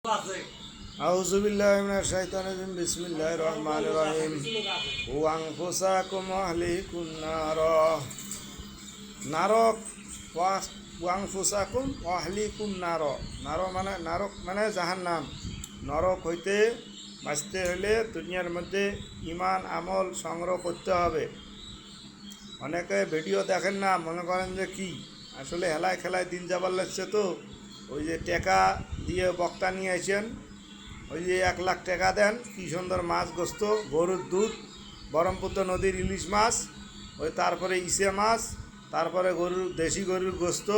আউযু বিল্লাহি মিনাশ শাইতানির রাজিম বিসমিল্লাহির রহমানির রহিম ওয়া আনফুসাকুম ওয়া আহলিকুম নারক ওয়া আনফুসাকুম ওয়া আহলিকুম নারক মানে জাহান্নাম। নরক হইতে বাঁচতে হলে দুনিয়ার মধ্যে ঈমান আমল সংগ্রহ করতে হবে। অনেকে ভিডিও দেখেন না, মনে করেন যে কি আসলে হেলায় খেলায় দিন যাবার লাগছে। তো ওই যে টাকা দিয়ে বক্তা নিয়ে আসেন, ওই যে 1 লাখ টাকা দেন, কী সুন্দর মাছ গোস্ত, গরুর দুধ, ব্রহ্মপুত্র নদীর ইলিশ মাছ, ওই তারপরে ইসে মাছ, তারপরে দেশি গরুর গোস্ত,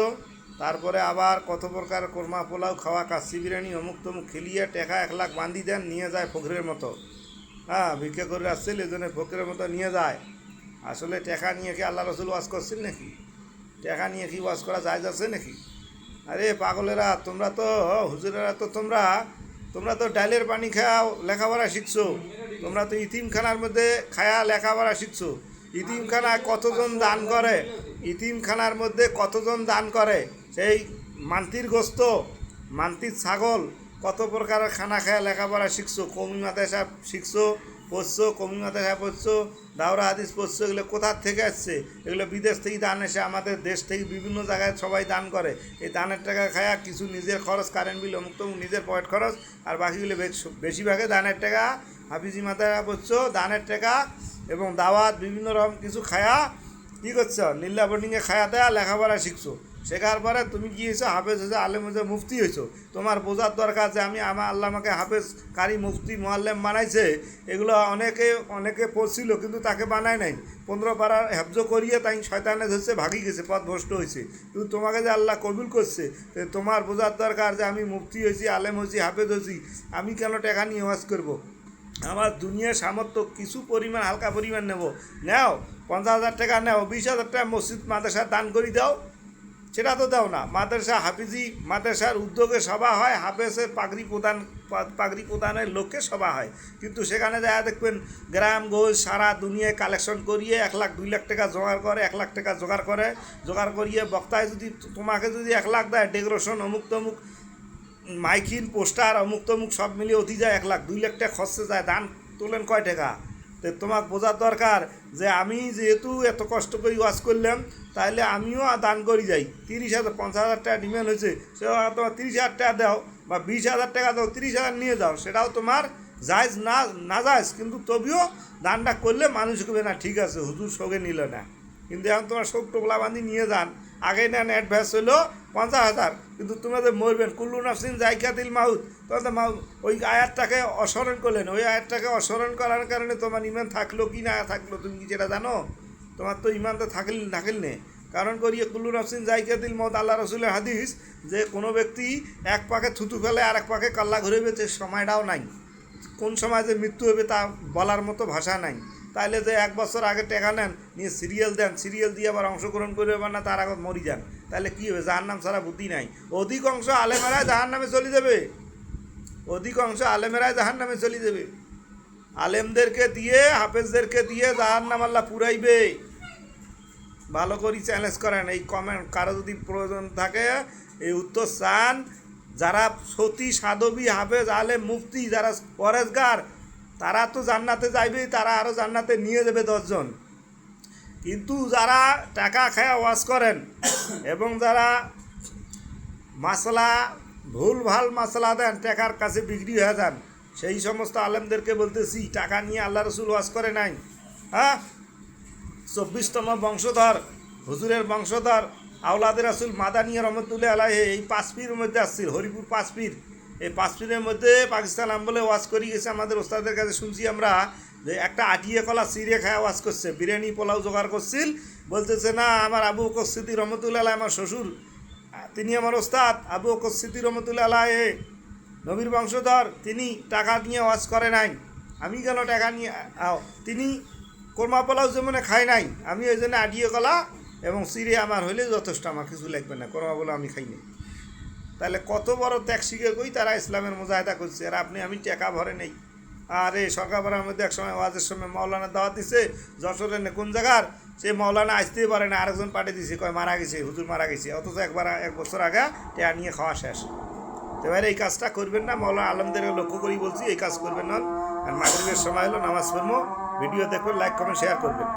তারপরে আবার কত প্রকার কোরমা পোলাও খাওয়া, কাচ্চি বিরিয়ানি, অমুক তমুক খেলিয়ে টাকা 1 লাখ বান্ধি দেন, নিয়ে যায় ফকিরের মতো। হ্যাঁ, ভিক্ষা করে আসছিল, এই জন্য ফকিরের মতো নিয়ে যায়। আসলে টাকা নিয়ে কি আল্লাহ রসুল ওয়াজ করছেন নাকি? টাকা নিয়ে কি ওয়াজ করা যায় যাচ্ছে নাকি? আরে পাগলেরা, তোমরা তো হুজুরেরা তো তোমরা তো ডাইলের পানি খায়া লেখাপড়া শিখছো। তোমরা তো ইতিমখানার মধ্যে খায়া লেখাপড়া শিখছো। ইতিমখানায় কতজন দান করে, ইতিমখানার মধ্যে কতজন দান করে, সেই মান্তির গোস্ত, মান্তির ছাগল, কত প্রকারের খানা খায়া লেখাপড়া শিখছো। কওমি মাদ্রাসা শিখছো, পড়ছো, কওমি মাদ্রাসা পড়ছো, দাওরা হাদিস পড়ছো। এগুলো কোথার থেকে আসছে? এগুলো বিদেশ থেকে দান এসে আমাদের দেশ থেকে বিভিন্ন জায়গায় সবাই দান করে। এই দানের টাকা খায়া কিছু নিজের খরচ, কারেন্ট বিল, অমুক তমুক নিজের পকেট খরচ, আর বাকিগুলো বেশিরভাগে দানের টাকা, হাফিজি মাদ্রাসা পড়ছো, দানের টাকা এবং দাওয়াত বিভিন্ন রকম কিছু খায়া কী করছো, নীলা বোর্ডিংয়ে খায়া দেয়া লেখাপড়া শিখছো। শেখার পরে তুমি কী হয়েছো? হাফেজ হয়েছো, আলেম হয়েছো, মুফতি হয়েছো। তোমার বোঝার দরকার যে আমার আল্লাহ আমাকে হাফেজ, কারি, মুফতি, মোয়াল্লেম বানাইছে। এগুলো অনেকে পড়ছিল, কিন্তু তাকে বানায় নাই। 15 পারার হেফজ করিয়ে তাই শয়তানে ধরছে, ভাগি গেছে, পথ ভ্রষ্ট হয়েছে। কিন্তু তোমাকে যে আল্লাহ কবুল করছে, তোমার বোঝার দরকার যে আমি মুফতি হয়েছি, আলেম হয়েছি, হাফেজ হয়েছি, আমি কেন টাকা নিয়ে ওয়াজ করবো? আমার দুনিয়ার সামর্থ্য কিছু পরিমাণ, হালকা পরিমাণ নেও, 50,000 টাকা নেও, 20,000 টাকা মসজিদ মাদ্রাসা দান করে দাও। সেটা তো দাও না। মাদ্রাসা, হাফিজি মাদ্রাসার উদ্যোগে সভা হয়, হাফেজের পাগড়ি প্রদানের লক্ষ্যে সভা হয়। কিন্তু সেখানে যা দেখবেন গ্রাম গোল সারা দুনিয়ায় কালেকশন করিয়ে 1 লাখ 2 লাখ টাকা জোগাড় করে, 1 লাখ টাকা জোগাড় করিয়ে বক্তায় যদি তোমাকে যদি 1 লাখ দেয়, ডেকোরেশন অমুক তমুক, মাইকিন, পোস্টার, অমুক তমুক সব মিলিয়ে অতি যায় 1 লাখ 2 লাখ টাকা খরচে যায়। দান তোলেন কয় টাকা? তো তোমাকে বোঝার দরকার যে আমি যেহেতু এত কষ্ট করে ওয়াজ করলাম, তাহলে আমিও দান করি যাই। 30,000 50,000 টাকা ডিমান্ড হয়েছে, সে তোমার 30,000 টাকা দাও বা 20,000 টাকা দাও, 30,000 নিয়ে যাও, সেটাও তোমার জায়জ না জায়জ, কিন্তু তবেও দানটা করলে মানুষ করবে না, ঠিক আছে হুজুর সঙ্গে নিল না। কিন্তু এখন তোমার সব টোপলা বান্ধি নিয়ে যান। আগে নেন অ্যাডভান্স হলো 50,000, কিন্তু তোমাদের মরবেন, কুল্লু নাফসিন জায়কাতিল মাউত, তোমাদের ওই আয়াতটাকে অস্মরণ করলেন। ওই আয়াতটাকে অস্মরণ করার কারণে তোমার ইমান থাকলো কি না থাকলো তুমি কি যেটা জানো? তোমার তো ইমান তো থাকিল নে। কারণ করিয়ে কুল্লু নাফসিন জায়কাতিল মাউত, আল্লাহ রসুলের হাদিস, যে কোনো ব্যক্তি এক পাকে থুতু ফেলে আর এক পাকে কাল্লা ঘুরেবে, সে সময়টাও নাই। কোন সময় যে মৃত্যু হবে তা বলার মতো ভাষা নাই। তাইলে যে 1 বছর আগে টাকা নেন, নিয়ে সিরিয়াল দেন, সিরিয়াল দিয়ে আবার অংশগ্রহণ করবে না, তার আগত মরি যান, তাহলে কী হবে? জাহান্নাম ছাড়া বুদ্ধি নাই। অধিকাংশ আলেমেরাই জাহান্নামে চলে যাবে, অধিকাংশ আলেমেরাই জাহান্নামে চলে যাবে। আলেমদেরকে দিয়ে, হাফেজদেরকে দিয়ে জাহান্নাম আল্লাহ পুরাইবে। ভালো করে চ্যালেঞ্জ করেন, এই কমেন্ট কারো যদি প্রয়োজন থাকে, এই উত্তর চান। যারা সতী, সাধবী, হাফেজ, আলেম, মুফতি, যারা পরেজগার, তারা তো জান্নাতে যাইবেই, তারা আরও জান্নাতে নিয়ে যাবে 10 জন। কিন্তু যারা টাকা খায়া ওয়াজ করেন এবং যারা মাসলা ভুলভাল মাসলা দেন, টাকার কাছে বিক্রি হয়ে যান, সেই সমস্ত আলেমদেরকে বলতেছি, টাকা নিয়ে আল্লাহ রসুল ওয়াজ করে নাই। হ্যাঁ, 24তম বংশধর, হুজুরের বংশধর আওলাদের রাসুল মাদানী রহমতুল্লাহ আলাইহি, এই 5 পীরের মধ্যে আসছিল, হরিপুর 5 পীর। এই 5 পীরের মধ্যে পাকিস্তান আমলে ওয়াজ করে গেছে। আমাদের ওস্তাদের কাছে শুনছি আমরা যে একটা আটিয়ে কলা চিড়ে খায়া ওয়াজ করছে, বিরিয়ানি পোলাও জোগাড় করছিল। বলতেছে না, আমার আবু বকর সিদ্দিক রহমতুল্লাহ আলাইহি, আমার শ্বশুর, তিনি আমার ওস্তাদ আবু বকর সিদ্দিক রহমতুল্লাহ আলাইহি, নবীর বংশধর, তিনি টাকা নিয়ে ওয়াজ করে নাই। আমি কেন টাকা নিয়ে? তিনি কোরমা পোলাও যেমন খায় নাই, আমি ওই জন্য আটিয়ে কলা এবং চিড়ে আমার হইলে যথেষ্ট, আমার কিছু লাগবে না, কোরমা পোলাও আমি খাই নাই। তাহলে কত বড় ত্যাগ শিখে কই তারা ইসলামের মুজাহিদা করছে, আর আমি টাকা ভরে নেই। আর এই সরকারপাড়ার মধ্যে একসময় ওয়াজের সময় মাওলানা দাওয়াত দিছে, যশোরের কোন জায়গার, সে মাওলানা আসতেই পারে না, আরেকজন পাঠিয়ে দিছে, কয় মারা গেছে, হুজুর মারা গেছে, অথচ 1 বছর আগে টাকা নিয়ে খাওয়া শেষ। তো এবারে এই কাজটা করবেন না, মৌলানা আলমদের লক্ষ্য করেই বলছি এই কাজ করবেন না। আর মাগরিবের সময় হলো নামাজ পড়বো, ভিডিও দেখবেন, লাইক কমেন্ট শেয়ার করবেন।